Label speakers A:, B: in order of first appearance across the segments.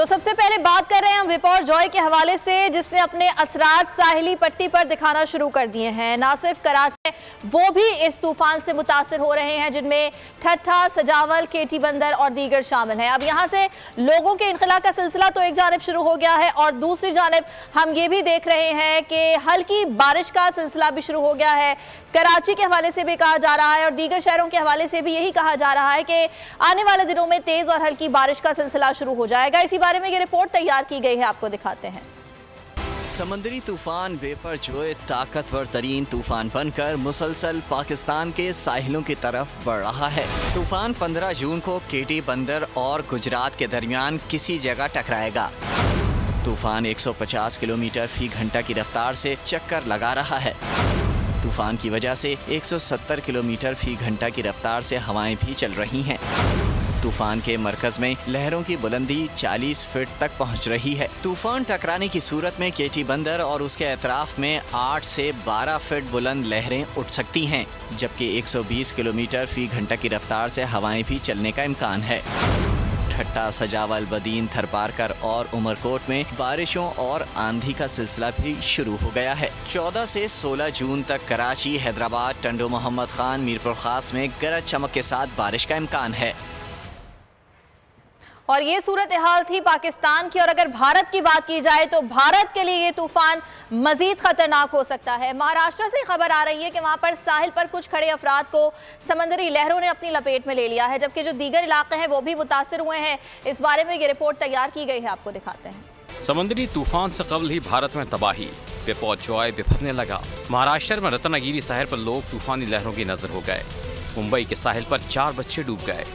A: तो सबसे पहले बात कर रहे हैं हम विपौर जॉय के हवाले से, जिसने अपने असरात साहिली पट्टी पर दिखाना शुरू कर दिए हैं। ना सिर्फ कराची वो भी इस तूफान से मुतासर हो रहे हैं, जिनमें ठट्ठा, सजावल, केटी बंदर और दीगर शामिल हैं। अब यहाँ से लोगों के इनखला का सिलसिला तो एक जानिब शुरू हो गया है और दूसरी जानिब हम ये भी देख रहे हैं कि हल्की बारिश का सिलसिला भी शुरू हो गया है। कराची के हवाले से भी कहा जा रहा है और दीगर शहरों के हवाले से भी यही कहा जा रहा है कि आने वाले दिनों में तेज और हल्की बारिश का सिलसिला शुरू हो जाएगा। इसी बारे में ये रिपोर्ट तैयार की गई है, आपको दिखाते हैं।
B: समंदरी तूफान बेपरजोए ताकतवर तरीन तूफान बनकर मुसलसल पाकिस्तान के साहिलों की तरफ बढ़ रहा है। तूफान 15 जून को केटी बंदर और गुजरात के दरमियान किसी जगह टकराएगा। तूफान 150 किलोमीटर फी घंटा की रफ्तार से चक्कर लगा रहा है। तूफान की वजह से 170 किलोमीटर फी घंटा की रफ्तार से हवाएं भी चल रही हैं। तूफान के मरकज में लहरों की बुलंदी 40 फीट तक पहुंच रही है। तूफान टकराने की सूरत में केटी बंदर और उसके अतराफ में 8 से 12 फीट बुलंद लहरें उठ सकती हैं, जबकि 120 किलोमीटर फी घंटा की रफ्तार से हवाएं भी चलने का इम्कान है। ठट्टा, सजावल, बदीन, थरपारकर और उमरकोट में बारिशों और आंधी का सिलसिला भी शुरू हो गया है। 14 से 16 जून तक कराची, हैदराबाद, टंडो मोहम्मद खान, मीरपुर खास में गरज चमक के साथ बारिश का इम्कान है।
A: और ये सूरत हाल थी पाकिस्तान की। और अगर भारत की बात की जाए तो भारत के लिए ये तूफान मजीद खतरनाक हो सकता है। महाराष्ट्र से खबर आ रही है कि वहां पर साहिल पर कुछ खड़े अफराद को समंदरी लहरों ने अपनी लपेट में ले लिया है, जबकि जो दीगर इलाके हैं वो भी मुतासिर हुए हैं। इस बारे में ये रिपोर्ट तैयार की गई है, आपको दिखाते हैं।
C: समंदरी तूफान से कबल ही भारत में तबाही, विपौर जॉय बिफरने लगा। महाराष्ट्र में रत्नागिरी साहिल पर लोग तूफानी लहरों की नजर हो गए। मुंबई के साहिल पर 4 बच्चे डूब गए।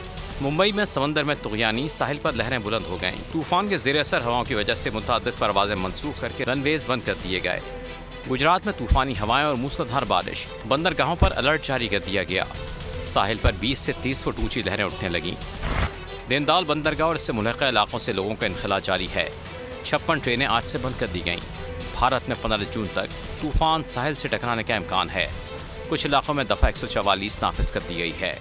C: मुंबई में समंदर में तुगयानी, साहिल पर लहरें बुलंद हो गईं। तूफान के ज़ेर असर हवाओं की वजह से मुतअद्दिद परवाजें मंसूख करके रनवेज बंद कर दिए गए। गुजरात में तूफानी हवाएं और मूसलाधार बारिश, बंदरगाहों पर अलर्ट जारी कर दिया गया। साहिल पर 20 से 30 फुट ऊंची लहरें उठने लगीं। देनदाल बंदरगाह और इससे मुल्हिका इलाकों से लोगों का इनखला जारी है। 56 ट्रेनें आज से बंद कर दी गईं। भारत में 15 जून तक तूफान साहिल से टकराने का इम्कान है। कुछ इलाकों में दफ़ा 144 नाफिज कर दी गई है।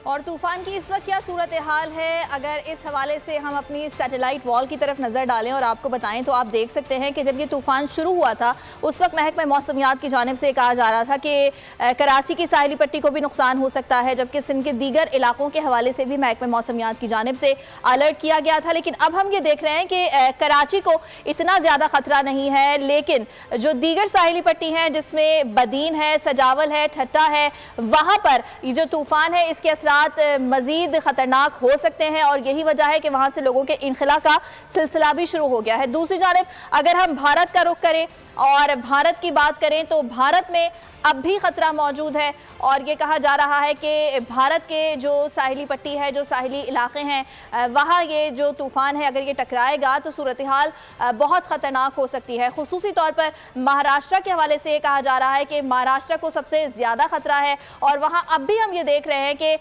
A: और तूफान की इस वक्त क्या सूरत हाल है, अगर इस हवाले से हम अपनी सैटेलाइट वॉल की तरफ नज़र डालें और आपको बताएं तो आप देख सकते हैं कि जब ये तूफान शुरू हुआ था उस वक्त महकमा मौसमियात की जानिब से कहा जा रहा था कि कराची की साहिली पट्टी को भी नुकसान हो सकता है, जबकि सिंध के दीगर इलाकों के हवाले से भी महकमा मौसमियात की जानिब से अलर्ट किया गया था। लेकिन अब हम ये देख रहे हैं कि कराची को इतना ज़्यादा ख़तरा नहीं है, लेकिन जो दीगर साहिली पट्टी हैं जिसमें बदीन है, सजावल है, ठट्टा है, वहाँ पर ये जो तूफान है इसके मजीद खतरनाक हो सकते हैं और यही वजह है कि वहां से लोगों के इनखला का सिलसिला भी शुरू हो गया है। दूसरी जानिब अगर हम भारत का रुख करें और भारत की बात करें तो भारत में अब भी खतरा मौजूद है और ये कहा जा रहा है कि भारत के जो साहिली पट्टी है, जो साहिली इलाके हैं, वहाँ ये जो तूफ़ान है अगर ये टकराएगा तो सूरत हाल बहुत ख़तरनाक हो सकती है। खुसूसी तौर पर महाराष्ट्र के हवाले से ये कहा जा रहा है कि महाराष्ट्र को सबसे ज़्यादा ख़तरा है और वहाँ अब भी हम ये देख रहे हैं कि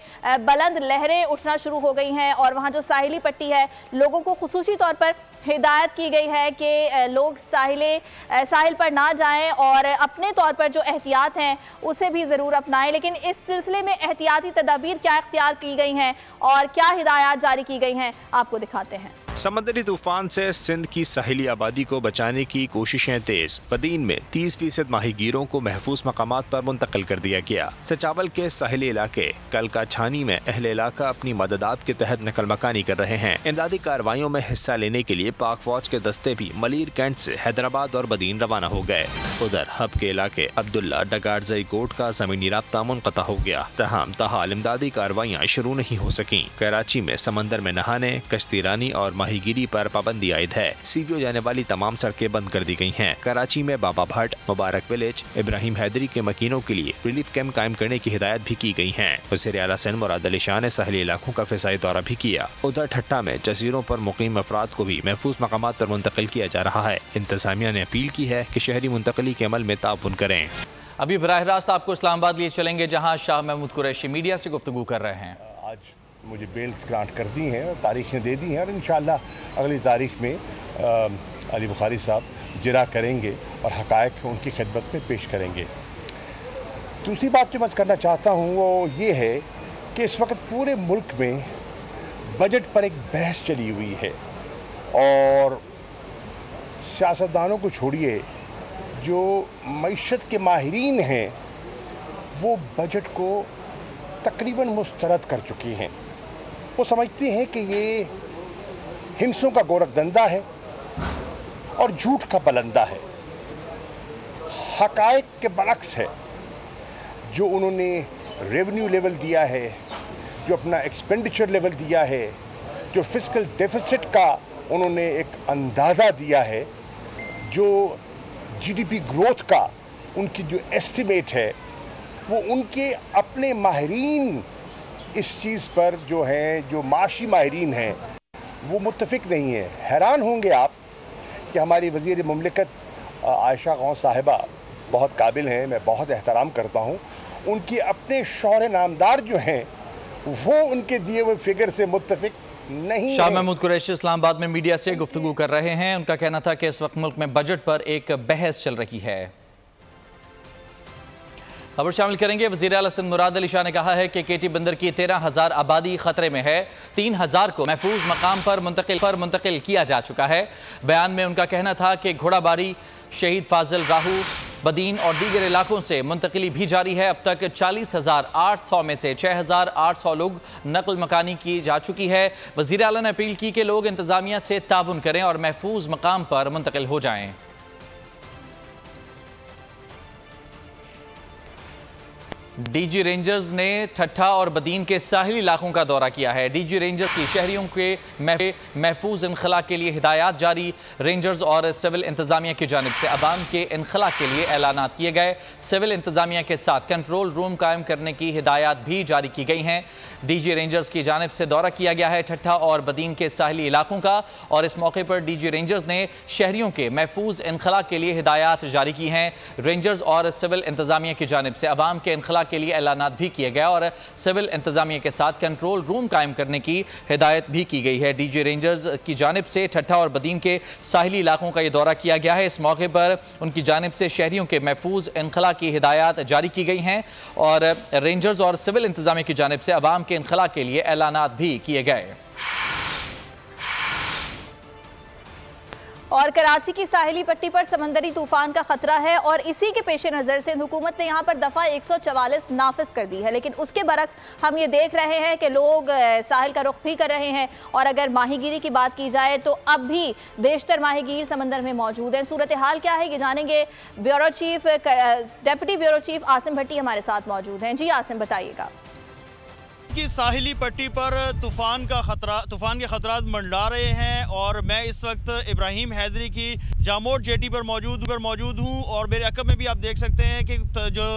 A: बुलंद लहरें उठना शुरू हो गई हैं और वहाँ जो साहिली पट्टी है लोगों को खुसूसी तौर पर हिदायत की गई है कि लोग साहिल पर ना जाएं और अपने तौर पर जो एहतियात हैं उसे भी ज़रूर अपनाएं। लेकिन इस सिलसिले में एहतियाती तदाबीर क्या इख्तियार की गई हैं और क्या हिदायत जारी की गई हैं, आपको दिखाते हैं।
D: समंदरी तूफान से सिंध की साहिली आबादी को बचाने की कोशिशें तेज। बदीन में 30% माहीगीरों को महफूज मकामात पर मुंतकिल कर दिया गया। सचावल के साहिली इलाके कलका छानी में अहले इलाका अपनी मददात के तहत नकल मकानी कर रहे हैं। इमदादी कार्रवाइयों में हिस्सा लेने के लिए पाक फौज के दस्ते भी मलीर कैंट से हैदराबाद और बदीन रवाना हो गए। उधर हब के इलाके अब्दुल्ला डगारजई कोट का जमीनी राब्ता मुनक़ता हो गया। ताहाल इमदादी कार्रवाइयाँ शुरू नहीं हो सकी। कराची में समंदर में नहाने, कश्ती रानी और माहीगीरी पर पाबंदी आयद है। सीबीओ जाने वाली तमाम सड़कें बंद कर दी गई हैं। कराची में बाबा भट्ट, मुबारक विलेज, इब्राहिम हैदरी के मकीनों के लिए रिलीफ कैंप कायम करने की हिदायत भी की गई है। वज़ीर आला सिंध मुराद अली शाह ने साहिली इलाकों का फ़िज़ाई दौरा भी किया। उधर ठट्टा में जजीरों पर मुकीम अफराद को भी महफूज मकामात पर मुंतकिल किया जा रहा है। इंतज़ामिया ने अपील की है कि शहरी मुंतकली के अमल में ताउन करें।
E: अभी बराह रास्त आपको इस्लामाबाद लिए चलेंगे, जहाँ शाह महमूद कुरैशी मीडिया से गुफ्तगू कर रहे हैं।
F: आज मुझे बेल्स ग्रांट कर दी हैं और तारीखें दे दी हैं और इंशाअल्लाह अगली तारीख में अली बुखारी साहब जिरा करेंगे और हक़ाइक़ उनकी खिदमत में पेश करेंगे। दूसरी बात जो मैं करना चाहता हूँ वो ये है कि इस वक्त पूरे मुल्क में बजट पर एक बहस चली हुई है और सियासतदानों को छोड़िए, जो मईशत के माहिरीन हैं वो बजट को तकरीबन मुस्तरद कर चुकी हैं। वो समझते हैं कि ये हिंसों का गोरखधंधा है और झूठ का बलंदा है। हक़ाइक़ के बरक्स है। जो उन्होंने रेवेन्यू लेवल दिया है, जो अपना एक्सपेंडिचर लेवल दिया है, जो फिस्कल डेफिसिट का उन्होंने एक अंदाज़ा दिया है, जो जीडीपी ग्रोथ का उनकी जो एस्टिमेट है, वो उनके अपने माहिरीन इस चीज़ पर जो हैं, जो माशी माहिरीन हैं, वो मुत्तफिक नहीं है। हैरान होंगे आप कि हमारी वज़ीर मुमलिकत आयशा गौस साहिबा बहुत काबिल हैं, मैं बहुत एहतराम करता हूँ। उनके अपने शौहर नामदार जो हैं वो उनके दिए हुए फिगर से मुत्तफिक नहीं।
E: शाह महमूद कुरैशी इस्लामाबाद में मीडिया से गुफ्तगू कर रहे हैं। उनका कहना था कि इस वक्त मुल्क में बजट पर एक बहस चल रही है। खबर शामिल करेंगे। वज़ीर आला सिंध मुराद अली शाह ने कहा है कि केटी बंदर की 13,000 आबादी खतरे में है। 3,000 को महफूज मकाम पर मुंतकिल किया जा चुका है। बयान में उनका कहना था कि घोड़ाबारी, शहीद फाजिल राहू, बदीन और दीगर इलाकों से मुंतकिली भी जारी है। अब तक 40,800 में से 6,800 लोग नकल मकानी की जा चुकी है। वज़ीर आला ने अपील की कि लोग इंतजामिया से ताउन करें और महफूज मकाम पर मुंतकिल हो जाएं। डीजी रेंजर्स ने ठट्ठा और बदीन के साहिली इलाकों का दौरा किया है। डीजी रेंजर्स की शहरियों के महफूज इनखला के लिए हिदायत जारी। रेंजर्स और सिविल इंतजामिया की जानिब से अवाम के इनखला के लिए ऐलानात किए गए। सिविल इंतजामिया के साथ कंट्रोल रूम कायम करने की हिदायत भी जारी की गई हैं। डीजी रेंजर्स की जानिब से दौरा किया गया है ठट्ठा और बदीन के साहिली इलाकों का, और इस मौके पर डीजी रेंजर्स ने शहरियों के महफूज इनखला के लिए हिदायत जारी की हैं। रेंजर्स और सिविल इंतजामिया की जानिब से अवाम के इनखला के लिए ऐलानात भी किए गए और सिविल इंतजामिया के साथ कंट्रोल रूम कायम करने की हिदायत भी की गई है। डीजी रेंजर्स की जानिब से ठट्ठा और बदीन के साहिली इलाकों का ये दौरा किया गया है। इस मौके पर उनकी जानिब से शहरियों के महफूज इनखला की हिदायत जारी की गई हैं और रेंजर्स और सिविल इंतजामिया की जानिब से अवाम के इनखला के लिए ऐलानात भी किए गए।
A: और कराची की साहिली पट्टी पर समंदरी तूफान का खतरा है और इसी के पेश नज़र से हुकूमत ने यहाँ पर दफ़ा 144 नाफिज कर दी है। लेकिन उसके बरक्स हम ये देख रहे हैं कि लोग साहिल का रुख भी कर रहे हैं। और अगर माहीगीरी की बात की जाए तो अब भी बेशतर माहीगीर समंदर में मौजूद हैं। सूरत हाल क्या है ये जानेंगे। डेप्यूटी ब्यूरो चीफ आसिम भट्टी हमारे साथ मौजूद हैं। जी आसिम, बताइएगा।
G: की साहिली पट्टी पर तूफान के खतरात मंडरा रहे हैं और मैं इस वक्त इब्राहिम हैदरी की जामोट जेटी पर मौजूद हूँ और मेरे अकब में भी आप देख सकते हैं कि जो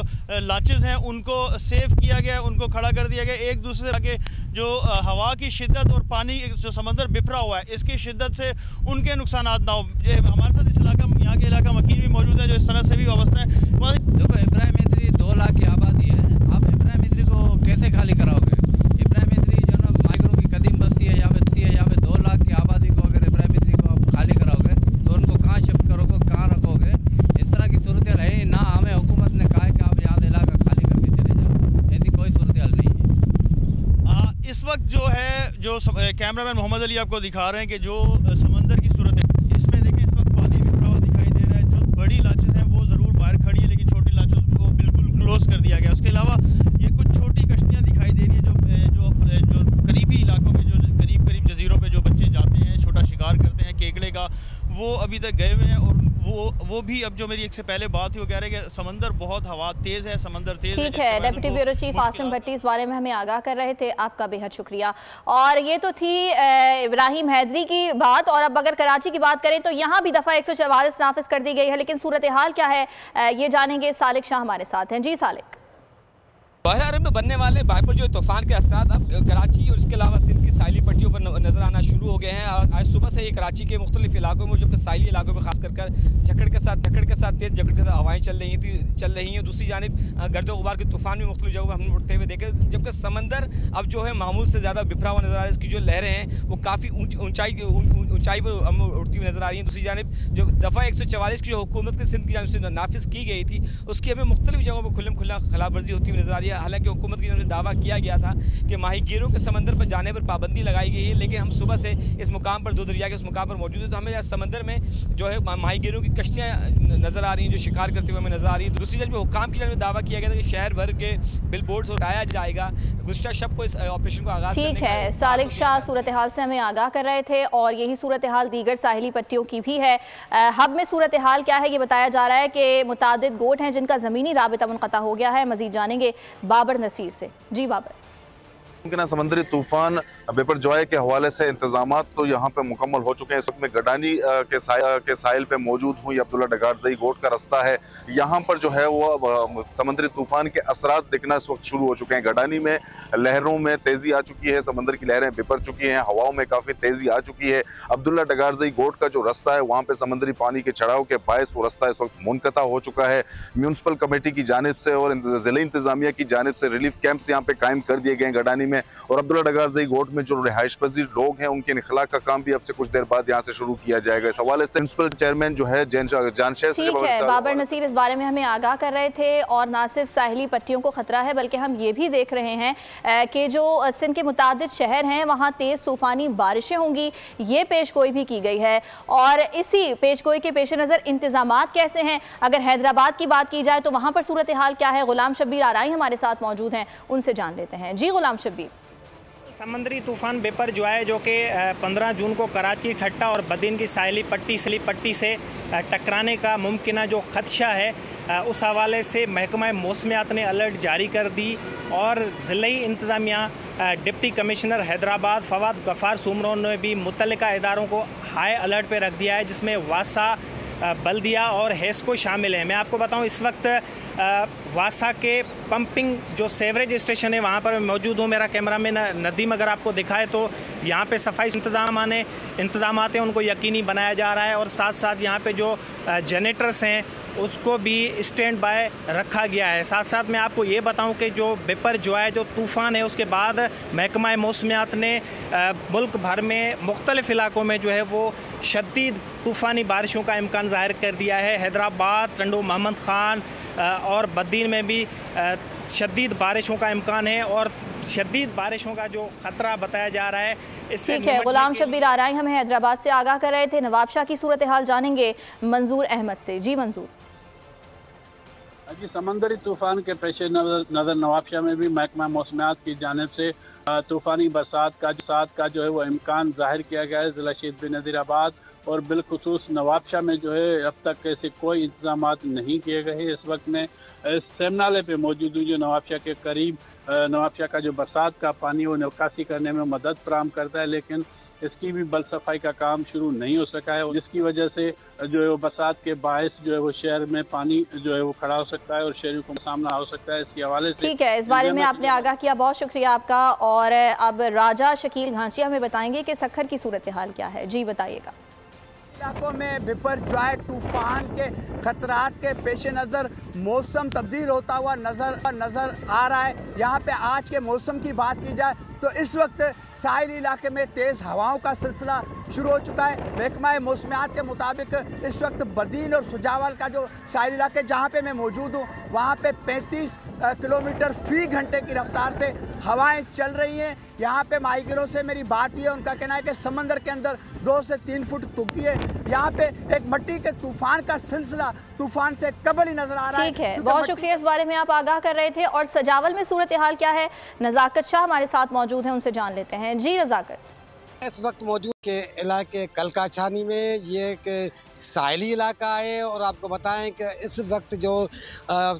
G: लॉन्चेस हैं उनको सेव किया गया, उनको खड़ा कर दिया गया। एक दूसरे से आगे जो हवा की शिद्दत और पानी जो समंदर बिफरा हुआ है इसकी शिद्दत से उनके नुकसान ना हो। हमारे साथ इस यहाँ के इलाका मकीन भी मौजूद है जो इस तरह से भी वाबस्ता है।
H: देखो, इब्राहिम हैदरी 2 लाख की आबादी है। आप इब्राहिम हैदरी को कैसे खाली कराओगे? इब्राहिम हैदरी जो ना माइग्रो की कदीम बस्ती है, यहाँ पे 2 लाख की आबादी को अगर इब्राहिम हैदरी को आप खाली कराओगे तो उनको कहाँ शिफ्ट करोगे, कहाँ रखोगे? इस तरह की सूरत हाल है ना। हमें हुकूमत ने कहा है कि आप यहाँ इलाका खाली करके चले जाओ, ऐसी कोई सूरत हाल नहीं है।
G: इस वक्त जो है, जो कैमरामैन मोहम्मद अली आपको दिखा रहे हैं कि जो समंदर की सूरत है इसमें देखें इस वक्त पानी बिखरा हुआ दिखाई दे रहा है। जो बड़ी लांचेस हैं वो ज़रूर बाहर खड़ी है लेकिन छोटी लांचों को बिल्कुल क्लोज कर दिया गया। उसके अलावा ये कुछ छोटी कश्तियाँ दिखाई दे रही हैं जो करीबी इलाकों के जो करीब जजीरों पे जो बच्चे जाते हैं, छोटा शिकार करते हैं केकड़े का, वो अभी तक गए हुए हैं। और वो भी अब जो मेरी एक से पहले बात थी वो कह रहे हैं कि समंदर बहुत हवा तेज़ है, समंदर तेज़ है।
A: ठीक है, डेप्यूटी ब्यूरो चीफ आसिम भट्टी इस बारे में हमें आगाह कर रहे थे। आपका बेहद शुक्रिया। और ये तो थी इब्राहिम हैदरी की बात। और अब अगर कराची की बात करें तो यहाँ भी दफ़ा 144 नाफिज कर दी गई है। लेकिन सूरत हाल क्या है ये जानेंगे। सालिक शाह हमारे साथ हैं। जी सालिक।
I: बहर अरब में बनने वाले बाइपर जो तूफान के असरात अब कराची और इसके अलावा सिंध की साहिली पट्टियों पर नजर आना शुरू हो गए हैं। आज सुबह से ही कराची के मुख्तलिफ इलाकों में, जो कि साहिली इलाकों में खास कर झकड़ के साथ तेज़ झकड़ के साथ हवाएं चल रही हैं। दूसरी जानिब गर्द गुबार के तूफान भी मुख्तलिफ जगहों पर हमने उठते हुए देखे, जबकि समंदर अब जो है मामूल से ज़्यादा बिखरा हुआ नजर आ रहा है। इसकी जो लहरें हैं वो काफ़ी ऊंचाई पर उठती हुई नजर आ रही हैं। दूसरी जानिब जो दफ़ा 144 की जो हुकूमत की सिंध की जानिब से नाफिज की गई थी उसकी हमें मुख्तलिफ जगहों पर खुल्ला खिलाफ वर्जी होती हुई नजर आ रही है। हालांकि हुकूमत की तरफ से दावा किया गया था कि माहीगीरों के समंदर पर जाने पर पाबंदी लगाई गई है, लेकिन हम सुबह से इस मुकाम पर 2 दरिया इंडिया के उस मुकाम पर मौजूद है। तो हमें समंदर में जो है माहीगीरों की कश्तियाँ नज़र आ रही हैं जो शिकार करते हुए हमें नज़र आ रही है। दूसरी तरफ हुकाम की तरफ दावा किया गया था कि शहर भर के बिल बोर्ड से हटाया जाएगा। गुज़श्ता शब को इस ऑपरेशन को आगाज़
A: ठीक है, सालिक शाह सूरत हाल से हमें आगाह कर रहे थे और यही सूरत हाल दीगर साहिली पट्टियों की भी है। हब में सूरत हाल क्या है ये बताया जा रहा है कि मुतादिद गोट हैं जिनका ज़मीनी राबिता मुनक़ता हो गया है। मज़ीद जानेंगे बाबर नसीर से। जी बाबर।
J: मुमकिन समंदरी तूफान बिपरजॉय के हवाले से इंतजाम तो यहाँ पे मुकम्मल हो चुके हैं। इस वक्त मैं गडानी के साहिल पे मौजूद हूँ। ये अब्दुल्ला डगारज़ई गोट का रास्ता है। यहाँ पर जो है वो समंदरी तूफान के असरात दिखना इस वक्त शुरू हो चुके हैं। गडानी में लहरों में तेज़ी आ चुकी है, समंदर की लहरें बिपर चुकी हैं, हवाओं में काफ़ी तेज़ी आ चुकी है। अब्दुल्ला डगारज़ई गोट का जो रास्ता है वहाँ पर समंदरी पानी के चढ़ाव के बायस वो रास्ता इस वक्त मुनक़ता हो चुका है। म्यूनसिपल कमेटी की जानिब से और ज़िला इंतज़ामिया की जानिब से रिलीफ कैंप्स यहाँ पे कायम कर दिए गए हैं गडानी में। और अब्दुल्ला डगारज़ई गोट में जो रिहाइश पजीर लोग हैं उनके इखलाक का काम भी अब से कुछ देर बाद यहाँ से शुरू किया जाएगा। इस हवाले से म्युनिसिपल चेयरमैन जो है जानशेर
A: ठीक है, बाबर नसीर इस बारे में हमें आगाह कर रहे थे। और ना सिर्फ साहिली पट्टियों को खतरा है बल्कि हम ये भी देख रहे हैं कि जो सिंध के मुतादिद शहर हैं वहाँ तेज़ तूफ़ानी बारिशें होंगी, ये पेशगोई भी की गई है। और इसी पेशगोई के पेश नज़र इंतजामात कैसे हैं? अगर हैदराबाद की बात की जाए तो वहाँ पर सूरत हाल क्या है? गुलाम शब्बीर आराई हमारे साथ मौजूद हैं, उनसे जान लेते हैं। जी गुलाम शब्बीर।
K: समंदरी तूफ़ान बिपरजॉय जो कि 15 जून को कराची, ठट्टा और बदीन की साहिली पट्टी से टकराने का मुमकिन जो ख़दशा है, उस हवाले से महकमा मौसमियात ने अलर्ट जारी कर दी और ज़िली इंतज़ामिया डिप्टी कमिश्नर हैदराबाद फवाद गफ़ार सुमरों ने भी मुतल्लिका इदारों को हाई अलर्ट पर रख दिया है, जिसमें वासा, बल्दिया और हेस्को शामिल हैं। मैं आपको बताऊं इस वक्त वासा के पंपिंग जो सेवरेज स्टेशन है वहाँ पर मैं मौजूद हूँ। मेरा कैमरामैन नदीम अगर आपको दिखाए तो यहाँ पे सफाई इंतज़ाम हैं उनको यकीनी बनाया जा रहा है और साथ साथ यहाँ पे जो जनरेटर्स हैं उसको भी स्टैंड बाय रखा गया है। साथ साथ मैं आपको ये बताऊं कि जो बिपरजॉय जो तूफ़ान है उसके बाद महकमा मौसमियात ने मुल्क भर में मुख्तलिफ़ इलाकों में जो है वो शदीद तूफ़ानी बारिशों का इम्कान ज़ाहिर कर दिया है। हैदराबाद, टंडो मोहम्मद ख़ान और बदीन में भी शदीद बारिशों का इम्कान है और शदीद बारिशों का जो ख़तरा बताया जा रहा है।
A: ठीक है, गुलाम शब्बीर आराई हमें हैदराबाद से आगाह कर रहे थे। नवाबशाह की सूरत हाल जानेंगे मंजूर अहमद से। जी मंजूर।
L: जी, समंदरी तूफ़ान के पेश नज़र नवाबशाह में भी महकमा मौसमियात की जानिब से तूफ़ानी बरसात का जो है वो इम्कान ज़ाहिर किया गया है। ज़िला शहीद बिनज़ीराबाद और बिलखुसूस नवाबशाह में जो है अब तक ऐसे कोई इंतजाम नहीं किए गए। इस वक्त में सेमनाले पे मौजूद हूँ जो नवाबशाह के करीब नवाबशाह का जो बरसात का पानी वो निकासी करने में मदद फराहम करता है, लेकिन इसकी भी बल सफाई का काम शुरू नहीं हो सका है, जिसकी वजह से जो है वो बरसात के बायस जो है वो शहर में पानी जो है वो खड़ा हो सकता है और शहरों को सामना हो सकता है। इसके हवाले से
A: ठीक है, इस बारे में आपने आगाह किया, बहुत शुक्रिया आपका। और अब राजा शकील घांचिया हमें बताएंगे कि सखर की सूरत हाल क्या है। जी बताइएगा।
M: इलाकों में बिपरजॉय तूफान के खतरात के पेश नज़र मौसम तब्दील होता हुआ नज़र आ रहा है। यहाँ पे आज के मौसम की बात की जाए तो इस वक्त साहिली इलाके में तेज़ हवाओं का सिलसिला शुरू हो चुका है। महकमा मौसमियात के मुताबिक इस वक्त बदीन और सुजावल का जो साहिली इलाके जहाँ पे मैं मौजूद हूँ वहाँ पे 35 किलोमीटर फ़ी घंटे की रफ्तार से हवाएं चल रही हैं। यहाँ पे माहीगिरों से मेरी बात हुई है, उनका कहना है कि समंदर के अंदर 2 से 3 फुट तुक्की है। यहाँ पे एक मट्टी के तूफान का सिलसिला तूफान से कबल ही नजर आ रहा है।
A: ठीक है, बहुत शुक्रिया, इस बारे में आप आगाह कर रहे थे। और सजावल में सूरत हाल क्या है? नज़ाकत शाह हमारे साथ मौजूद हैं, उनसे जान लेते हैं। जी नज़ाकत।
N: इस वक्त मौजूद के इलाके कलकाछानी में ये एक साहिली इलाका है और आपको बताएं कि इस वक्त जो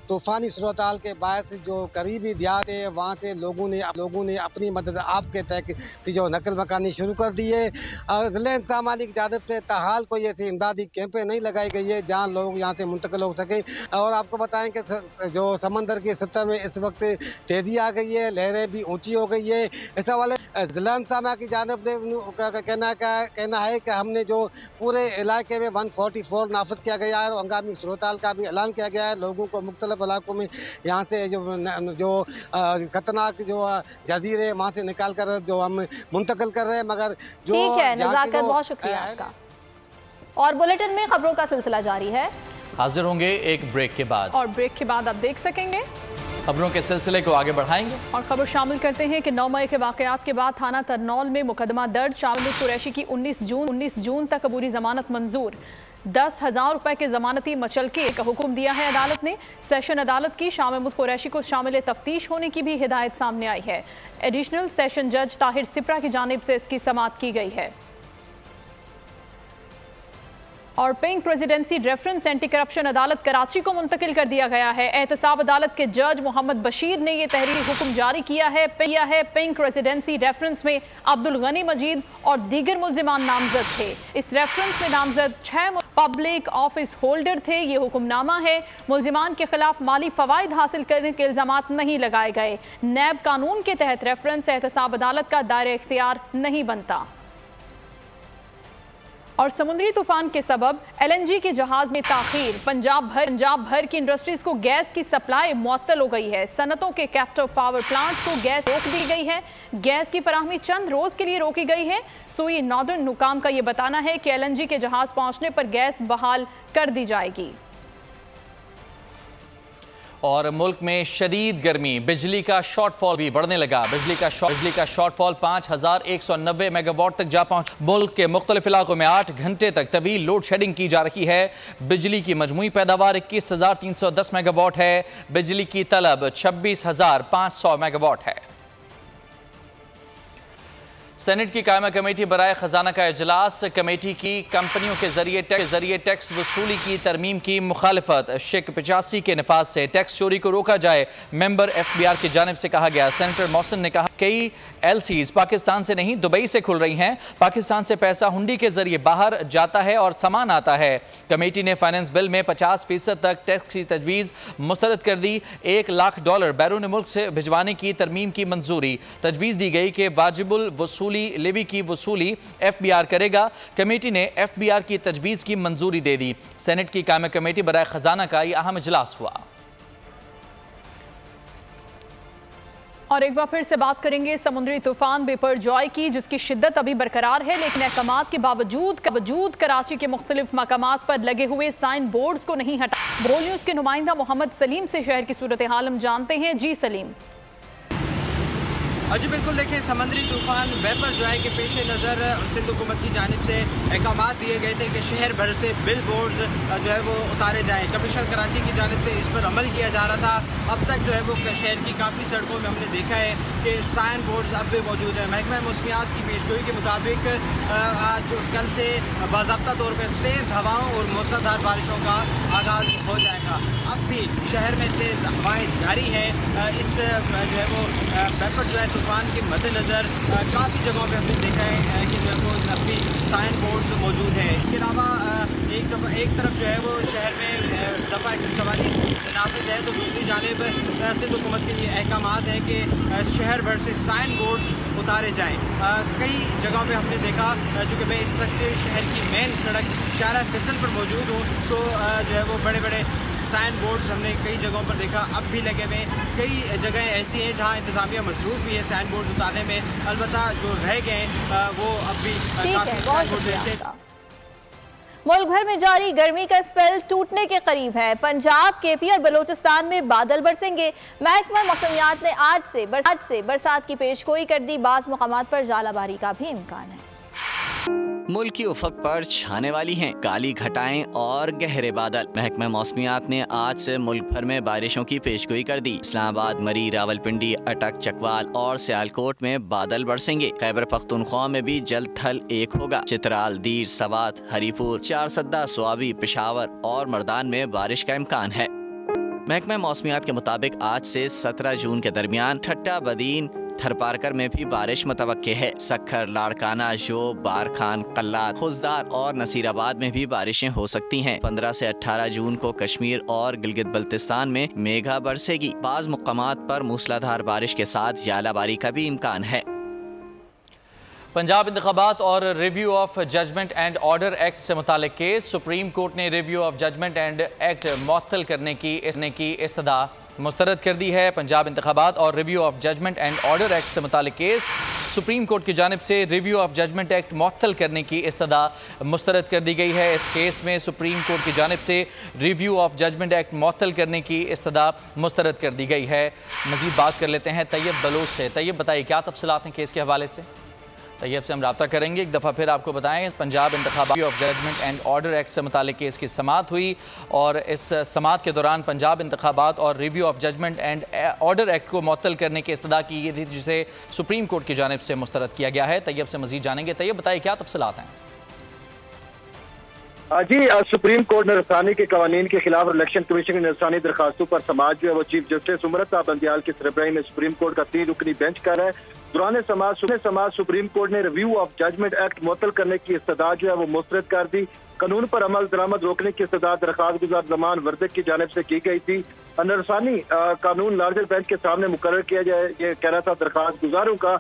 N: तूफ़ानी सूरत हाल के बायस जो करीबी देहात है वहाँ से लोगों ने अपनी मदद आपके तहत जो नकल मकानी शुरू कर दी है। ज़िला इंतज़ामिया की जानिब से ताहाल कोई ऐसी इमदादी कैंपें नहीं लगाई गई है जहाँ लोग यहाँ से मुंतकिल हो सके। और आपको बताएं कि जो समंदर की सतह में इस वक्त तेज़ी आ गई है, लहरें भी ऊँची हो गई है। इस हवाले ज़िला इंतज़ामिया की जानिब ने कहना है कि हमने जो पूरे इलाके में 144 नाफिज किया गया है और हंगामी सूरत हाल का भी ऐलान किया गया है। लोगों को मुख्तलिफ इलाकों में यहाँ से जो खतरनाक जो जजीरे वहाँ से निकाल कर जो हम मुंतकिल कर रहे हैं। मगर जो
A: ठीक है नज़ाकत, बहुत शुक्रिया आपका। और बुलेटिन में खबरों का सिलसिला जारी है,
E: हाजिर होंगे एक ब्रेक के बाद।
O: और ब्रेक के बाद आप देख सकेंगे
E: खबरों के सिलसिले को आगे बढ़ाएंगे
O: और खबर शामिल करते हैं कि 9 मई के वाकयात के बाद थाना तरनौल में मुकदमा दर्ज। शामिल कुरैशी की 19 जून तक अबूरी जमानत मंजूर। 10,000 रुपए के जमानती मचलके का हुक्म दिया है अदालत ने। सेशन अदालत की शाह महमूद कुरैशी को शामिल तफ्तीश होने की भी हिदायत सामने आई है। एडिशनल सेशन जज ताहिर सिप्रा की जानिब से इसकी समाअत की गई है। और pink presidency reference anti corruption अदालत कराची को मुंतकिल कर दिया गया है। एहतसाब अदालत के जज मोहम्मद बशीर ने यह तहरीरी हुक्म जारी किया है। पिंक रेसिडेंसी रेफरेंस में अब्दुल गनी मजीद और दीगर मुल्जिमान नामजद थे। इस रेफरेंस में नामजद 6 पब्लिक ऑफिस होल्डर थे। ये हुक्मनामा है। मुल्जिमान के खिलाफ माली फवाइद हासिल करने के इल्जामात नहीं लगाए गए। नैब कानून के तहत रेफरेंस एहतसाब अदालत का दायरा इख्तियार नहीं बनता। और समुद्री तूफान के सबब LNG के जहाज में ताखीर। पंजाब भर की इंडस्ट्रीज को गैस की सप्लाई मुअत्तल हो गई है। सनतों के कैप्टिव पावर प्लांट्स को गैस रोक दी गई है। गैस की फराहमी चंद रोज के लिए रोकी गई है। सुई नॉर्दर्न हुकाम का यह बताना है कि LNG के जहाज पहुंचने पर गैस बहाल कर दी जाएगी।
E: और मुल्क में शदीद गर्मी, बिजली का शॉर्टफॉल भी बढ़ने लगा। बिजली का शॉर्टफॉल 5,190 मेगावाट तक जा पहुंचा। मुल्क के मुख्तलिफ इलाकों में 8 घंटे तक तवील लोड शेडिंग की जा रही है। बिजली की मजमूई पैदावार 21,310 मेगावाट है। बिजली की तलब 26,500 मेगावाट है। सेनेट की कायमा कमेटी बराए खजाना का इजलास। कमेटी की कंपनियों के जरिए टैक्स वसूली की तरमीम की मुखालिफत। शिक 85 के नफाज से टैक्स चोरी को रोका जाए, मेंबर FBR की जानिब से कहा गया। सेनेटर मोहसिन ने कहा कई LCs पाकिस्तान से नहीं दुबई से खुल रही हैं। पाकिस्तान से पैसा हुंडी के जरिए बाहर जाता है और सामान आता है। कमेटी ने फाइनेंस बिल में 50% तक टैक्स की तजवीज़ मुस्तरद कर दी। $1 लाख बैरून मुल्क से भिजवाने की तरमीम की मंजूरी। तजवीज़ दी गई कि वाजिबुल वसूली लेवी की वसूली FBR करेगा। कमेटी ने FBR की तजवीज़ की मंजूरी दे दी। सेनेट की कायमा कमेटी बराए खजाना का यह अहम इजलास हुआ।
O: और एक बार फिर से बात करेंगे समुद्री तूफान बिपरजॉय की, जिसकी शिद्दत अभी बरकरार है, लेकिन अहकामात के बावजूद कराची के मुख्तलिफ मकामात पर लगे हुए साइन बोर्ड्स को नहीं हटा। बोल न्यूज़ के नुमाइंदा मोहम्मद सलीम से शहर की सूरत हाल हम जानते हैं। जी सलीम।
P: जी बिल्कुल, देखिए समंदरी तूफान बिपरजॉय के पेश नज़र सिंध हुकूमत की जानिब से अहकाम दिए गए थे कि शहर भर से बिल बोर्ड्स जो है वो उतारे जाएँ। कमिश्नर कराची की जानिब से इस पर अमल किया जा रहा था। अब तक जो है वो शहर की काफ़ी सड़कों में हमने देखा है कि साइन बोर्ड्स अब भी मौजूद हैं। महकमा मौसमियात की पेशगोई के मुताबिक आज कल से बाज़ाब्ता तौर पर तेज़ हवाओं और मूसलाधार बारिशों का आगाज़ हो जाएगा। अब भी शहर में तेज़ हवाएँ जारी हैं। इस जो है वो बिपरजॉय तूफान के मद्देनज़र काफ़ी जगहों पे हमने देखा है कि जो है वो अभी साइन बोर्ड्स मौजूद हैं। इसके अलावा एक तरफ जो है वो शहर में दफ़ा 144 नाफिज है, तो दूसरी जानिब सिंध हुकूमत के लिए अहकाम हैं कि शहर भर से साइन बोर्ड्स उतारे जाएँ। कई जगहों पे हमने देखा, चूँकि मैं इस वक्त शहर की मेन सड़क शारा फैसल पर मौजूद हूँ, तो जो है वो बड़े बड़े साइन बोर्ड्स हमने कई जगहों पर देखा, अब भी लगे हुए। कई जगह ऐसी हैं जहां इंतजामिया मसरूफ भी है साइन बोर्ड उतारने में, अलबत्ता जो रह गए वो अब भी काफ़ी साइन बोर्ड जैसे।
A: मुल्क भर में जारी गर्मी का स्पेल टूटने के करीब है। पंजाब, KP और बलोचिस्तान में बादल बरसेंगे। महकमा मौसमियात ने आज से बरसात की पेशगोई कर दी। बाज़ मुकामात पर ज़ालाबारी का भी इम्कान है।
B: मुल्क की उफक पर छाने वाली हैं काली घटाएं और गहरे बादल। महकमा मौसमियात ने आज से मुल्क भर में बारिशों की पेशगोई कर दी। इस्लामाबाद, मरी, रावलपिंडी, अटक, चकवाल और सियालकोट में बादल बरसेंगे। खैबर पख्तूनख्वा में भी जल्द थल एक होगा। चित्राल, दीर, सवात, हरीपुर, चारसद्दा, स्वाबी, पेशावर और मर्दान में बारिश का इम्कान है। महकमा मौसमियात के मुताबिक आज से 17 जून के दरमियान ठट्टा, बदीन, थरपारकर में भी बारिश मुतवक्के है। सक्खर, लाड़काना, जोब, बारखान, कल्लात, खुजदार और नसीराबाद में भी बारिशें हो सकती हैं। 15 से 18 जून को कश्मीर और गिलगित बल्तिस्तान में मेघा बरसेगी। बाज़ मुकामात पर मूसलाधार बारिश के साथ यालाबारी का भी इम्कान है।
E: पंजाब इंतखाबात और review of judgment and order act से मुताल्लिक केस। सुप्रीम कोर्ट ने review of judgment and act मुअत्तल करने की इस्तदा मुस्तरद कर दी है। पंजाब इंतखाबात और review of judgment and order act से मुतालिक केस सुप्रीम कोर्ट की जानिब से रिव्यू ऑफ जजमेंट एक्ट मुअत्तल करने की इस्तदा मुस्तरद कर दी गई है। इस केस में सुप्रीम कोर्ट की जानिब से रिव्यू ऑफ जजमेंट एक्ट मुअत्तल करने की इस्तदा मुस्तरद कर दी गई है। मजीद बात कर लेते हैं तैयब बलोच से। तैयब बताइए क्या तफसीलात हैं केस के हवाले से। तैयब से हम रब्ता करेंगे। एक दफ़ा फिर आपको बताएं, पंजाब इंतखाबात of judgment and order act से मुतालिक केस की समाअत हुई और इस समाअत के दौरान पंजाब इंतखाबात और review of judgment and order act को मुअत्तल करने की इस्तदा की गई थी, जिसे सुप्रीम कोर्ट की जानिब से मुस्तरद किया गया है। तैयब से मजीद जानेंगे। तैयब बताइए क्या तफसीलात हैं।
Q: जी, सुप्रीम कोर्ट ने रसानी के कवानीन के खिलाफ इलेक्शन कमीशन की रसानी दरखास्तों पर समाअत जो है वो चीफ जस्टिस उमरत बंदियाल की सरबराही में सुप्रीम कोर्ट का 3 रुकनी बेंच कर रहा है। दौरान समाअत सुप्रीम कोर्ट ने रिव्यू ऑफ जजमेंट एक्ट मुअत्तल करने की इस्तदा जो है वो मुस्तरद कर दी। कानून पर अमल दरामद रोकने की इस्तदा दरखास्त गुजार जमान वर्दक की जानिब से की गई थी। नरसानी कानून लार्जर बेंच के सामने मुकर्रर किया जाए, ये कहना था दरखास्त गुजारों का।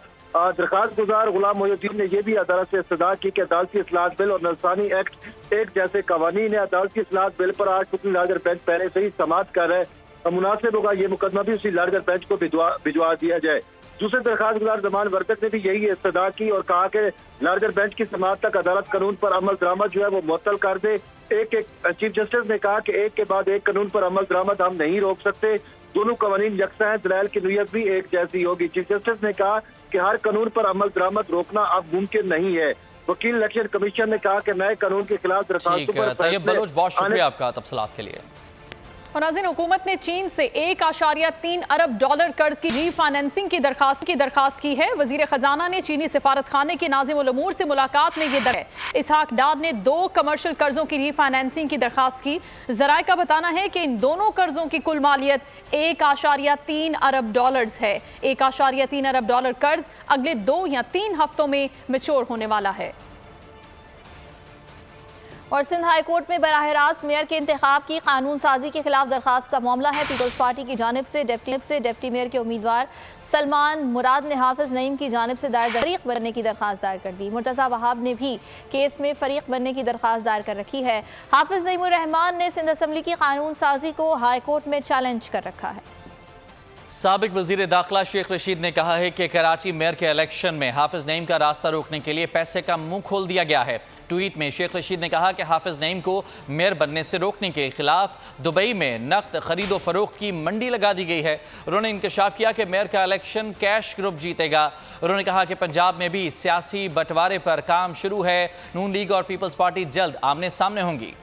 Q: दरखास्त गुजार गुलाम मोहिउद्दीन ने यह भी अदालत से इस्तदा की कि अदालती इस्लाहत बिल और नरसानी एक्ट एक जैसे कवानीन है। अदालती इस्लाहत बिल पर आज सुप्रीम लार्जर बेंच पहले से ही समाअत कर रहे हैं। मुनासिब होगा ये मुकदमा भी उसी लार्जर बेंच को भिजवा दिया जाए। दूसरे दरखास्त गुजार जमान वर्दक ने भी यही इस्तदा की और कहा कि लार्जर बेंच की समाअत तक अदालत कानून पर अमल दरामद जो है वो मुअत्तल कर दे। चीफ जस्टिस ने कहा कि एक के बाद एक कानून पर अमल दरामद हम नहीं रोक सकते, दोनों कवानीन यकसा हैं, दलाइल की नोयत भी एक जैसी होगी। चीफ जस्टिस ने कहा कि हर कानून पर अमल दरामद रोकना अब मुमकिन नहीं है। वकील इलेक्शन कमीशन ने कहा कि नए कानून के खिलाफ दरखास्तों पर
E: तैयब बलोच, बहुत शुक्रिया आपका तफसीलात के लिए।
O: और नाज़रीन, हुकूमत ने चीन से 1.3 अरब डॉलर कर्ज की रीफाइनेंसिंग की दरखास्त की है। वजीर खजाना ने चीनी सिफारत खाने के नाज़िम उल उमूर से मुलाकात में यह है। इसहाक डार ने 2 कमर्शियल कर्जों की रीफाइनेंसिंग की दरखास्त की। जराए का बताना है कि इन दोनों कर्जों की कुल मालियत 1.3 अरब डॉलर्स है। 1.3 अरब डॉलर कर्ज अगले 2 या 3 हफ्तों में मैच्योर होने वाला है।
A: और सिंध हाई कोर्ट में बराह रास्त मेयर के इंतखाब की कानून साजी के खिलाफ दरखास्त का मामला है। पीपल्स पार्टी की जानिब से डिप्टी मेयर के उम्मीदवार सलमान मुराद ने हाफिज नईम की जानिब से दायर फरीक बनने की दरखास्त दायर कर दी। मुर्तज़ा वहाब ने भी केस में फरीक बनने की दरखास्त दायर कर रखी है। हाफिज नईम उर रहमान ने सिंध असम्बली की कानून साजी को हाई कोर्ट में चैलेंज कर रखा है।
E: साबिक वजीर दाखिला शेख रशीद ने कहा है कि कराची मेयर के इलेक्शन में हाफिज नईम का रास्ता रोकने के लिए पैसे का मुंह खोल दिया गया है। ट्वीट में शेख रशीद ने कहा कि हाफिज नईम को मेयर बनने से रोकने के खिलाफ दुबई में नकद खरीदो फरोख्त की मंडी लगा दी गई है। उन्होंने इंकशाफ किया कि मेयर का इलेक्शन कैश ग्रुप जीतेगा। उन्होंने कहा कि पंजाब में भी सियासी बंटवारे पर काम शुरू है। नून लीग और पीपल्स पार्टी जल्द आमने सामने होंगी।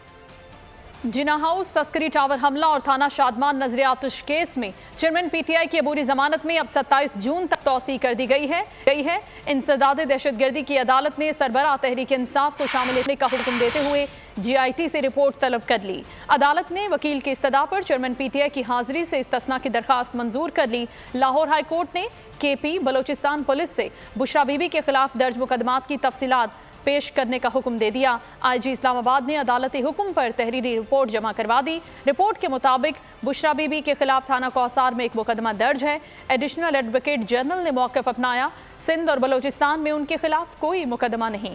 O: जिना हाउस तस्करी टावर हमला और थाना शादमान नजर आतिश केस में चेयरमैन पीटीआई की अबूरी जमानत में अब 27 जून तक तौसी कर दी गई है। इंसदाद दहशतगर्दी की अदालत ने सरबराह तहरीक इंसाफ को शामिल होने का हुक्म देते हुए GIT से रिपोर्ट तलब कर ली। अदालत ने वकील की इस्तदा पर चेयरमैन पीटीआई की हाजिरी से इस्तस्ना की दरखास्त मंजूर कर ली। लाहौर हाई कोर्ट ने KP बलोचिस्तान पुलिस से बुशरा बीबी के खिलाफ दर्ज मुकदमात की तफसीलात पेश करने का हुक्म दे दिया। IG इस्लामाबाद ने अदालती हुक्म पर तहरीरी रिपोर्ट जमा करवा दी। रिपोर्ट के मुताबिक बुशरा बीबी के खिलाफ थाना कौसार में एक मुकदमा दर्ज है। एडिशनल एडवोकेट जनरल ने मौक़िफ़ अपनाया। सिंध और बलोचिस्तान में उनके खिलाफ कोई मुकदमा नहीं।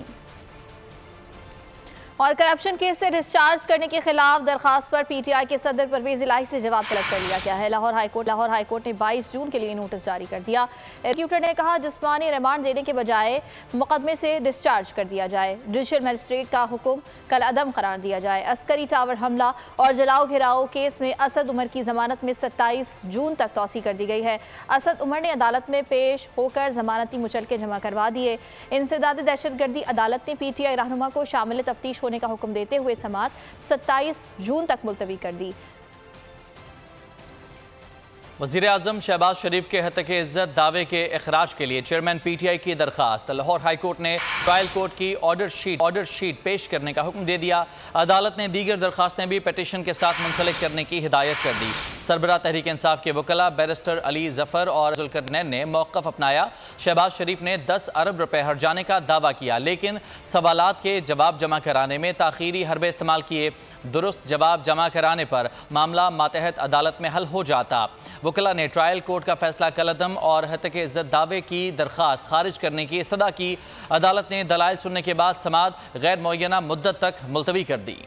A: और करप्शन केस से डिस्चार्ज करने के खिलाफ दरखास्त पर PTI के सदर परवेज इलाही से जवाब तलब कर लिया गया है। लाहौर हाईकोर्ट ने 22 जून के लिए नोटिस जारी कर दिया। एग्जीक्यूटिव ने कहा जिस्मानी रिमांड देने के बजाय मुकदमे से डिस्चार्ज कर दिया जाए। जुडिशल मजिस्ट्रेट का हुक्म कल अदम करार दिया जाए। अस्करी टावर हमला और जलाओ घिराओ केस में असद उमर की जमानत में 27 जून तक तौसी कर दी गई है। असद उमर ने अदालत में पेश होकर जमानती मुचलके जमा करवा दिए। इंसदाद दहशतगर्दी अदालत ने PTI रहनुमा को शामिल तफ्तीश होने का हुक्म देते हुए समाअत 27 जून तक मुलतवी कर दी।
E: वज़ीर आज़म शहबाज शरीफ के हक़ इज़्ज़त दावे के इखराज के लिए चेयरमैन PTI की दरखास्त। लाहौर हाई कोर्ट ने ट्रायल कोर्ट की ऑर्डर शीट पेश करने का हुक्म दे दिया। अदालत ने दीगर दरखास्तें भी पटिशन के साथ मुंसलिक करने की हिदायत कर दी। सरबराह तहरीक इंसाफ के वकला बैरिस्टर अली जफ़र और जुल्करनैन ने मौक़िफ़ अपनाया। शहबाज शरीफ ने 10 अरब रुपए हर्जाने का दावा किया, लेकिन सवालात के जवाब जमा कराने में ताख़ीरी हरबे इस्तेमाल किए। दुरुस्त जवाब जमा कराने पर मामला मातहत अदालत में हल हो जाता। वकला ने ट्रायल कोर्ट का फैसला कलअदम और हक़ इज़्ज़त दावे की दरखास्त खारिज करने की इस्तदा की। अदालत ने दलाइल सुनने के बाद समाअत गैर मुअय्यना मुद्दत तक मुलतवी कर दी।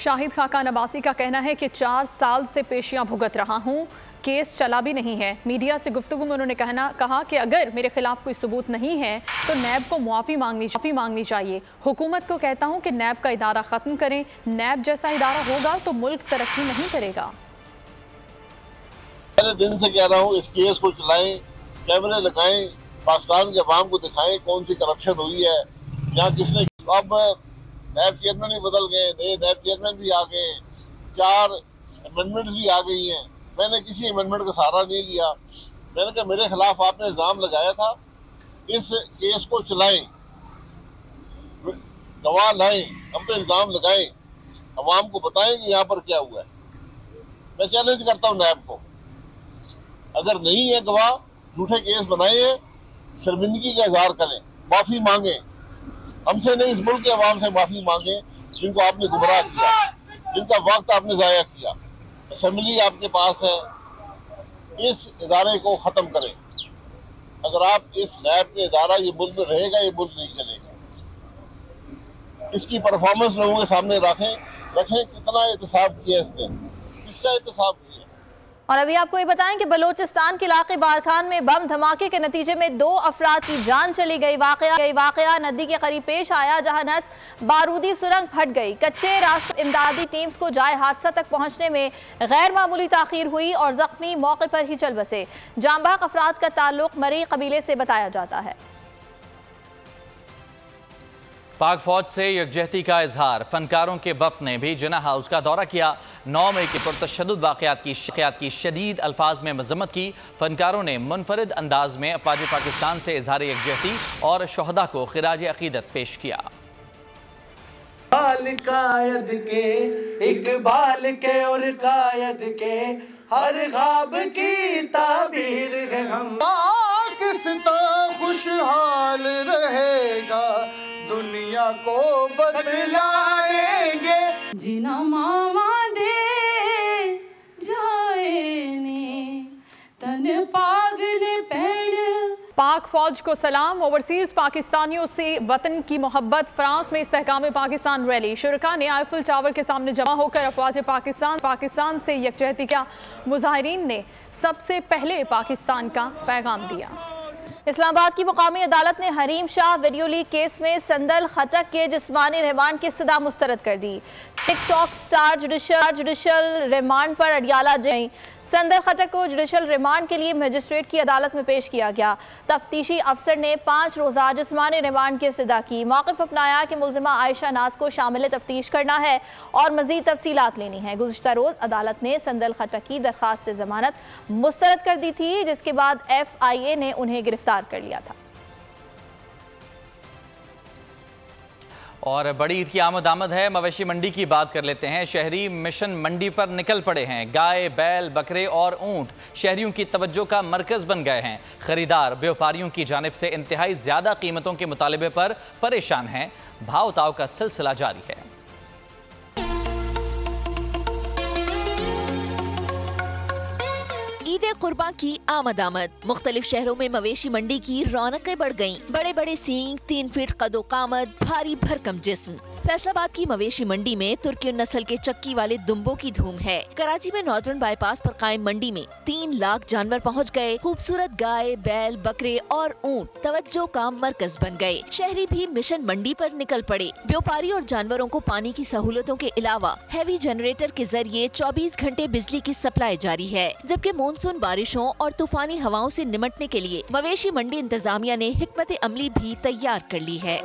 O: शाहिद खाकान अब्बासी का कहना है कि 4 साल से पेशियां भुगत रहा हूं, केस चला भी नहीं है। मीडिया से गुफ्तगू में उन्होंने कहा कि अगर मेरे खिलाफ कोई सबूत नहीं है तो नैब को मुआफ़ी मांगनी चाहिए। हुकूमत को कहता हूं कि नैब का इदारा ख़त्म करें। नैब जैसा इदारा होगा तो मुल्क तरक्की नहीं करेगा।
R: पहले दिन से कह रहा हूँ इस केस को चलाएं, कैमरे लगाएं, पाकिस्तान के अवाम को दिखाएं कौन सी करप्शन हुई है, यहाँ किसने। अब नैब चेयरमैन भी बदल गए, नए नैब चेयरमैन भी आ गए, 4 अमेंडमेंट्स भी आ गई हैं। मैंने किसी अमेंडमेंट का सहारा नहीं लिया। मैंने कहा मेरे खिलाफ आपने इल्ज़ाम लगाया था, इस केस को चलाएं, गवाह लाएं, हम पे इल्ज़ाम लगाएं, अवाम को बताएं कि यहाँ पर क्या हुआ है। मैं चैलेंज करता हूँ नैब को, अगर नहीं है गवाह, झूठे केस बनाए हैं, शर्मिंदगी का इजहार करें, माफी मांगे, हमसे नहीं इस मुल्क के अवाम से माफी मांगे जिनको आपने गुमराह किया, जिनका वक्त आपने जाया किया। असेंबली आपके पास है, इस इदारे को खत्म करें। अगर आप इस नैब के इदारा ये मुल्क में रहेगा, ये मुल्क नहीं चलेगा। इसकी परफॉर्मेंस लोगों के सामने रखें कितना एहतसाब किया इसने, किसका एहतसाब किया।
A: और अभी आपको ये बताएं कि बलूचिस्तान के इलाके बारखान में बम धमाके के नतीजे में 2 अफराद की जान चली गई। वाकया नदी के करीब पेश आया जहां नस्ब बारूदी सुरंग फट गई। कच्चे रास्ते इमदादी टीम्स को जाए हादसा तक पहुंचने में गैर मामूली ताखीर हुई और जख्मी मौके पर ही चल बसे। जांबाक अफराद का ताल्लुक मरी कबीले से बताया जाता है।
E: पाक फौज से यकजहती का इजहार। फनकारों के वफ्द ने भी जिना हाउस का दौरा किया। 9 मई के पुरतशद्दुद वाक़यात की शदीद अल्फाज में मज़म्मत की। फनकारों ने मुनफरिद अंदाज में अफ़वाज पाकिस्तान से इजहार यकजहती और शहदा को खिराज अक़ीदत पेश किया।
S: कायद के इकबाल के और कायद के हर ख्वाब की ताबीर है हम। पाकिस्तान खुशहाल रहेगा, दुनिया को बतलाएंगे।
T: जिना मामा दे जाए ने तन पागल पैड़।
O: पाक फौज को सलाम। ओवरसीज पाकिस्तानियों से वतन की मोहब्बत। फ्रांस में इस्तेहकाम पाकिस्तान रैली। शुरका ने आईफिल टावर के सामने जमा होकर अफवाज पाकिस्तान से यकजहती का मुजाहिरीन ने सबसे पहले पाकिस्तान का पैगाम दिया।
A: इस्लामाबाद की मुकामी अदालत ने Hareem Shah video leak case में संदल खटक के जिस्मानी रिमांड की सदा मुस्तरद कर दी। टिकटॉक स्टार जुडिशल रिमांड पर अडियाला गई। संदल खटक को जुडिशल रिमांड के लिए मजिस्ट्रेट की अदालत में पेश किया गया। तफ्तीशी अफसर ने 5 रोज़ा जिस्मानी रिमांड की इस्तदा की। मौक़िफ़ अपनाया कि मुल्ज़िमा आयशा नाज को शामिल तफ्तीश करना है और मज़ीद तफसीलात लेनी है। गुज़िश्ता रोज़ अदालत ने संदल खटक की दरख्वास्त ज़मानत मुस्तरद कर दी थी, जिसके बाद FIA ने उन्हें गिरफ्तार कर लिया था।
E: और बड़ी ईद की आमद है। मवेशी मंडी की बात कर लेते हैं। शहरी मिशन मंडी पर निकल पड़े हैं। गाय, बैल, बकरे और ऊंट शहरियों की तवज्जो का मरकज बन गए हैं। खरीदार व्यापारियों की जानिब से इंतहाई ज़्यादा कीमतों के मुतालिबे पर परेशान हैं। भाव ताव का सिलसिला जारी है।
U: ईद कुर्बान की आमद। मुख्तलिफ शहरों में मवेशी मंडी की रौनकें बढ़ गईं। बड़े बड़े सींग, 3 फीट कदो कामद, भारी भरकम जिस्म। फैसलाबाद की मवेशी मंडी में तुर्की नस्ल के चक्की वाले दुम्बों की धूम है। कराची में नॉर्दर्न बाईपास पर कायम मंडी में 3 लाख जानवर पहुंच गए। खूबसूरत गाय, बैल, बकरे और ऊंट तवज्जो का मरकज बन गए। शहरी भी मिशन मंडी पर निकल पड़े। व्यापारी और जानवरों को पानी की सहूलतों के अलावा हैवी जनरेटर के जरिए 24 घंटे बिजली की सप्लाई जारी है। जबकि मानसून बारिशों और तूफानी हवाओं से निमटने के लिए मवेशी मंडी इंतजामिया ने हिकमत अमली भी तैयार कर ली है।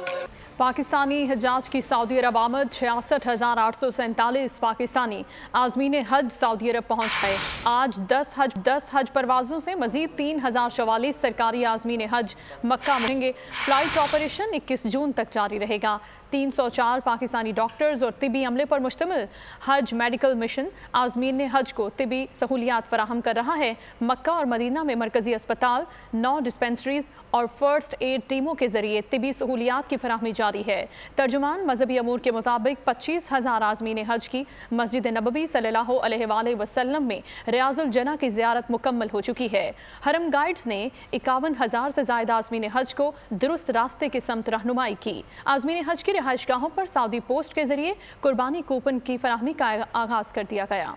O: पाकिस्तानी हजाज की सऊदी अरब आमद। 66,847 पाकिस्तानी आज़मीन हज सऊदी अरब पहुँच गए। आज 10 हज परवाज़ों से मजीद 3,044 सरकारी आज़मीन हज मक्का पहुंचेंगे। फ्लाइट ऑपरेशन 21 जून तक जारी रहेगा। 304 पाकिस्तानी डॉक्टर्स और तिबी अमले पर मुश्तमिल हज मेडिकल मिशन आज़मीन हज को तिबी सहूलियात फराहम कर रहा है। मक्का और मदीना में मरकजी अस्पताल, 9 डिस्पेंसरीज और फर्स्ट एड टीमों के जरिए तिबी सहूलियात की फराहमी जारी है। तर्जुमान मजहबी अमूर के मुताबिक 25,000 आज़मीन हज की मस्जिद नबवी सल्लल्लाहु अलैहि वसल्लम में रियाजुल जना की ज़ियारत मुकम्मल हो चुकी है। हरम गाइड्स ने 51,000 से ज़ायद आज़मीन हज को दुरुस्त रास्ते के समत रहनुमाई की। आज़मीन हज की रिहाइशगाहों पर सऊदी पोस्ट के जरिए कुर्बानी कूपन की फराहमी का आगाज कर दिया गया।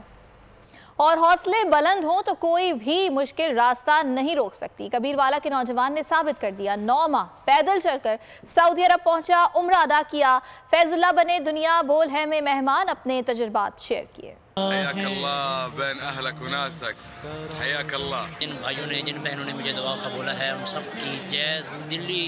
A: और हौसले बुलंद हों तो कोई भी मुश्किल रास्ता नहीं रोक सकती। कबीरवाला के नौजवान ने साबित कर दिया। 9 माह पैदल चलकर सऊदी अरब पहुंचा, उम्रा अदा किया। फैजुल्लाह बने दुनिया बोल है में मेहमान, अपने तजुर्बात शेयर किए।
C: जिन भाइयों ने, जिन बहनों ने मुझे दुआ का बोला है, उन सब की जैज़ दिल्ली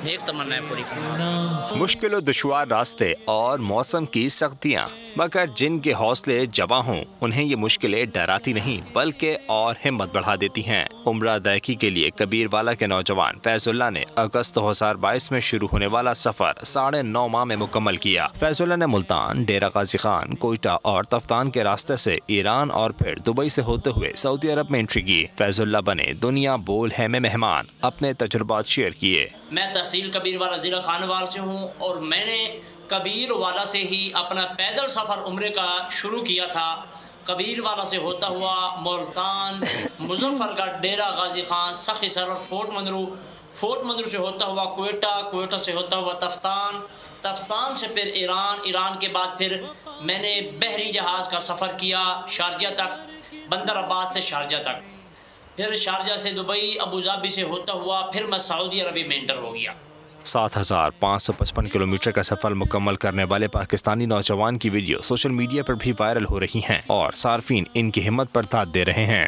C: नेक तमन्नाएं पूरी करना।
D: मुश्किल और दुश्वार रास्ते और मौसम की सख्तियाँ, मगर जिनके हौसले जवां हों उन्हें ये मुश्किलें डराती नहीं बल्कि और हिम्मत बढ़ा देती हैं। उम्रा अदायगी के लिए कबीरवाला के नौजवान फैजुल्लाह ने अगस्त 2022 में शुरू होने वाला सफर 9.5 माह में मुकम्मल किया। फैजुल्लाह ने मुल्तान, डेरा गाजी खान, कोयटा और तफ्तान के रास्ते से ईरान और फिर दुबई से होते हुए सऊदी अरब में एंट्री की। फैजुल्लाह बने दुनिया बोल है में मेहमान, अपने तजुर्बात शेयर किए।
C: मैं तहसील कबीरवाला जिला खानवाल से हूँ और मैंने कबीरवाला से ही अपना पैदल सफ़र उम्रे का शुरू किया था। कबीरवाला से होता हुआ मुल्तान, मुजफ्फरगढ़, डेरा गाजी खान, सखी सरवर, फोर्ट मंदरू से होता हुआ कोयटा, कोयटा से होता हुआ तफ्तान, तफ्तान से फिर ईरान, ईरान के बाद फिर मैंने बहरी जहाज़ का सफ़र किया शारजा तक, बंदर अब्बास से शारजा तक, फिर शारजा से दुबई, अबू धाबी से होता हुआ फिर मैं सऊदी अरब में एंटर हो गया।
D: 7,555 किलोमीटर का सफर मुकम्मल करने वाले पाकिस्तानी नौजवान की वीडियो सोशल मीडिया पर भी वायरल हो रही हैं और सार्फिन इनकी हिम्मत पर दाद दे रहे हैं।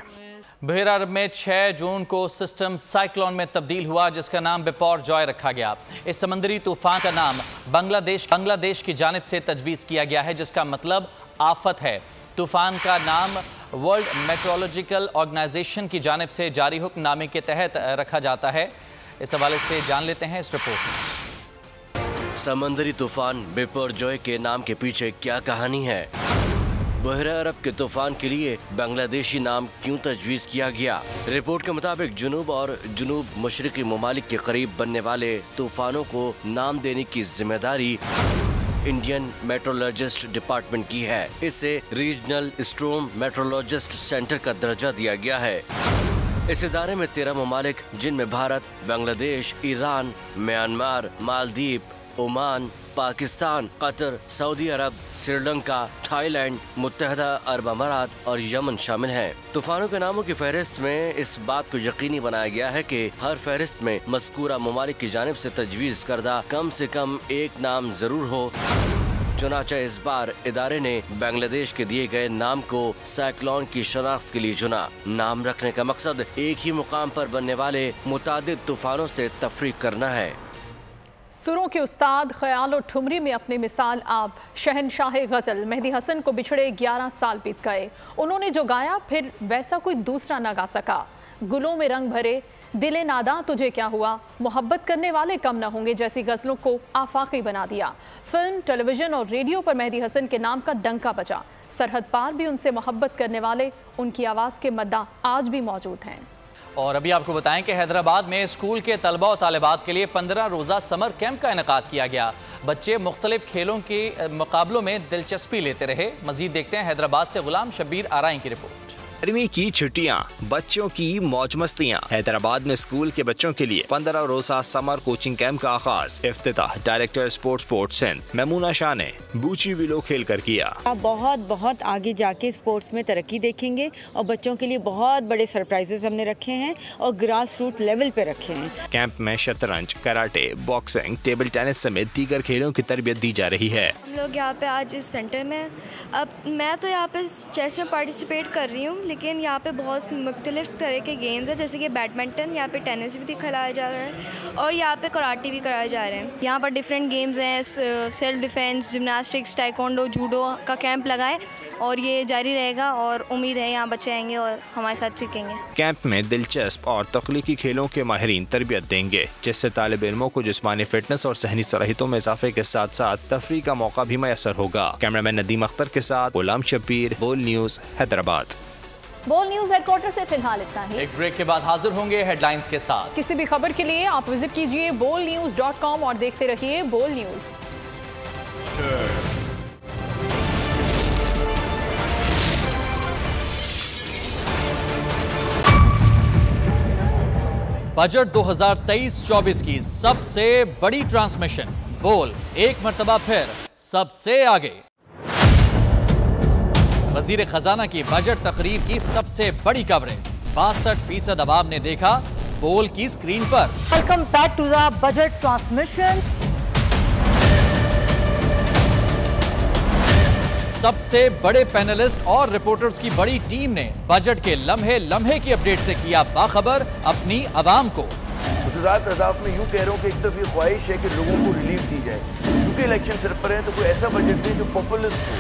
E: बहरा अरब में 6 जून को सिस्टम साइक्लोन में तब्दील हुआ जिसका नाम बिपर जॉय रखा गया। इस समंदरी तूफान का नाम बांग्लादेश की जानिब से तजवीज़ किया गया है जिसका मतलब आफत है। तूफान का नाम वर्ल्ड मेट्रोलॉजिकल ऑर्गेनाइजेशन की जानिब से जारी हुक्मनामे के तहत रखा जाता है। इस हवाले से जान लेते हैं इस रिपोर्ट में।
V: समंदरी तूफान बिपर जॉय के नाम के पीछे क्या कहानी है? बहरा अरब के तूफान के लिए बांग्लादेशी नाम क्यों तजवीज़ किया गया? रिपोर्ट के मुताबिक जुनूब और जुनूब मशरिकी ममालिक के करीब बनने वाले तूफानों को नाम देने की जिम्मेदारी इंडियन मेट्रोलॉजिस्ट डिपार्टमेंट की है। इसे रीजनल स्ट्रोम मेट्रोलॉजिस्ट सेंटर का दर्जा दिया गया है। इस इदारे में 13 ममालिक जिनमें Bharat, Bangladesh, Iran, Myanmar, Maldives, Oman, Pakistan, Qatar, Saudi Arab, Sri Lanka, Thailand, मुत्तहदा अरब अमारात और यमन शामिल हैं। तूफानों के नामों की फहरिस्त में इस बात को यकीनी बनाया गया है कि हर फहरिस्त में मज़कूरा ममालिक की जानिब से तजवीज़ करदा कम से कम एक नाम जरूर हो। चुनांचे इस बार इदारे ने बांग्लादेश के दिए गए नाम को साइक्लोन की शनाख्त के लिए चुना। नाम रखने का मकसद एक ही मुकाम पर बनने वाले मुतादिद तूफानों से तफरीक करना है।
O: सुरों के उस्ताद ख्याल और ठुमरी में अपनी मिसाल आप शहनशाह गज़ल मेहदी हसन को बिछड़े 11 साल बीत गए। उन्होंने जो गाया फिर वैसा कोई दूसरा ना गा सका। गुलों में रंग भरे, दिले नादा तुझे क्या हुआ, मोहब्बत करने वाले कम न होंगे जैसी गज़लों को आफाकी बना दिया। फिल्म, टेलीविज़न और रेडियो पर मेहदी हसन के नाम का डंका बजा। सरहद पार भी उनसे मोहब्बत करने वाले उनकी आवाज़ के मद्दा आज भी मौजूद हैं।
E: और अभी आपको बताएं कि हैदराबाद में स्कूल के तलबा और तालिबात के लिए 15 रोज़ा समर कैंप का इनेकाद किया गया। बच्चे मुख्तलिफ खेलों के मुकाबलों में दिलचस्पी लेते रहे। मजीद देखते हैं हैदराबाद से गुलाम शब्बीर आराई की रिपोर्ट।
D: गर्मी की छुट्टियां, बच्चों की मौज मस्तियां। हैदराबाद में स्कूल के बच्चों के लिए 15 रोज़ा समर कोचिंग कैंप का आगाज इफ्तिताह डायरेक्टर स्पोर्ट्स सिंध मैमूना शाह ने बूची विलो खेल कर किया।
W: आप बहुत आगे जाके स्पोर्ट्स में तरक्की देखेंगे और बच्चों के लिए बहुत बड़े सरप्राइजेस हमने रखे हैं और ग्रास रूट लेवल पे रखे हैं।
D: कैंप में शतरंज, कराटे, बॉक्सिंग, टेबल टेनिस समेत दीगर खेलों की तरबियत दी जा रही है।
X: हम लोग यहाँ पे आज इस सेंटर में, अब मैं तो यहाँ पे चेस में पार्टिसिपेट कर रही हूँ, लेकिन यहाँ पे बहुत मुख्तलिफ तरह के गेम्स हैं जैसे कि बैडमिंटन, यहाँ पे टेनिस भी दिखाया जा रहा है और यहाँ पे कराटे भी कराए जा रहे हैं। यहाँ पर डिफरेंट गेम्स हैं, self defence, gymnastics, taekwondo, judo का कैंप लगाएं और ये जारी रहेगा और उम्मीद है यहाँ बच्चे आएंगे और हमारे साथ सीखेंगे। कैंप
D: में दिलचस्प और तख्लीकी खेलों के माहिरीन तरबियत देंगे जिससे तालिब इल्मों को जिस्मानी फिटनेस और सहनी सलाहियतों में इजाफे के साथ साथ तफरीह का मौका भी मैसर होगा। कैमरामैन नदीम अख्तर के साथ गुलाम शब्बीर, बोल न्यूज़, हैदराबाद।
A: बोल न्यूज़ हेडक्वार्टर से फिलहाल इतना ही।
E: एक ब्रेक के बाद हाजिर होंगे हेडलाइंस के साथ।
O: किसी भी खबर के लिए आप विजिट कीजिए bolnews.com और देखते रहिए बोल न्यूज़।
E: बजट 2023-24 की सबसे बड़ी ट्रांसमिशन बोल एक मर्तबा फिर सबसे आगे। वजीर खजाना की बजट तकरीब की सबसे बड़ी कवरेज, 62% अवाम ने देखा बोल की स्क्रीन पर।
F: Welcome back to the budget transmission.
E: सबसे बड़े पैनलिस्ट और रिपोर्टर्स की बड़ी टीम ने बजट के लम्हे लम्हे की अपडेट से किया बाखबर अपनी आवाम को।
G: गुजरात अदालत में यूं कह रहा हूं कि एक तरफ ये ख्वाहिश है कि लोगों को रिलीफ दी जाए, क्योंकि इलेक्शन सिर पर है तो कोई ऐसा बजट दे जो पॉपुलिस्ट हो,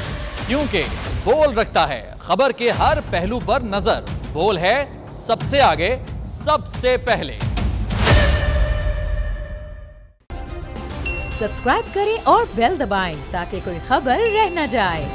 E: क्योंकि बोल रखता है खबर के हर पहलू पर नजर। बोल है सबसे आगे सबसे पहले।
H: सब्सक्राइब करें और बेल दबाएं ताकि कोई खबर रह न जाए।